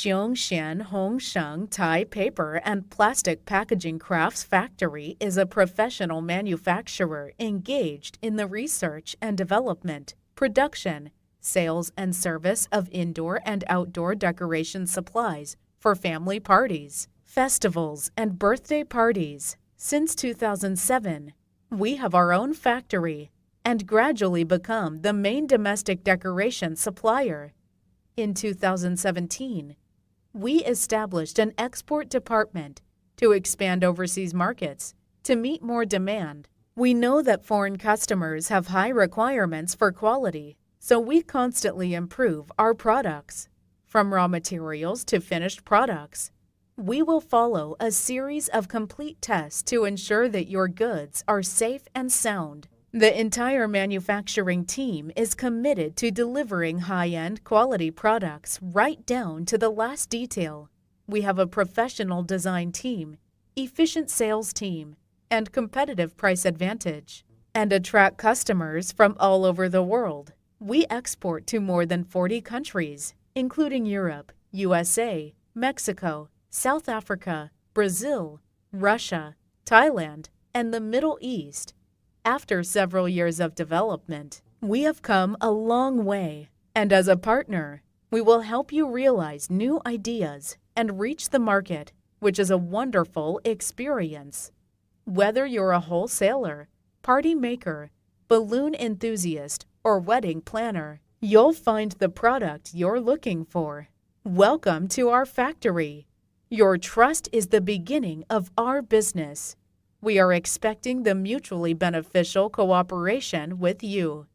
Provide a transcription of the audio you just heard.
Xiongxian Hongsheng Thai Paper and Plastic Packaging Crafts Factory is a professional manufacturer engaged in the research and development, production, sales, and service of indoor and outdoor decoration supplies for family parties, festivals, and birthday parties. Since 2007, we have our own factory and gradually become the main domestic decoration supplier. In 2017, we established an export department to expand overseas markets to meet more demand. We know that foreign customers have high requirements for quality, so we constantly improve our products. From raw materials to finished products, we will follow a series of complete tests to ensure that your goods are safe and sound. The entire manufacturing team is committed to delivering high-end quality products right down to the last detail. We have a professional design team, efficient sales team, and competitive price advantage, and attract customers from all over the world. We export to more than 40 countries, including Europe, USA, Mexico, South Africa, Brazil, Russia, Thailand, and the Middle East. After several years of development, we have come a long way, and as a partner, we will help you realize new ideas and reach the market, which is a wonderful experience. Whether you're a wholesaler, party maker, balloon enthusiast, or wedding planner, you'll find the product you're looking for. Welcome to our factory. Your trust is the beginning of our business. We are expecting the mutually beneficial cooperation with you.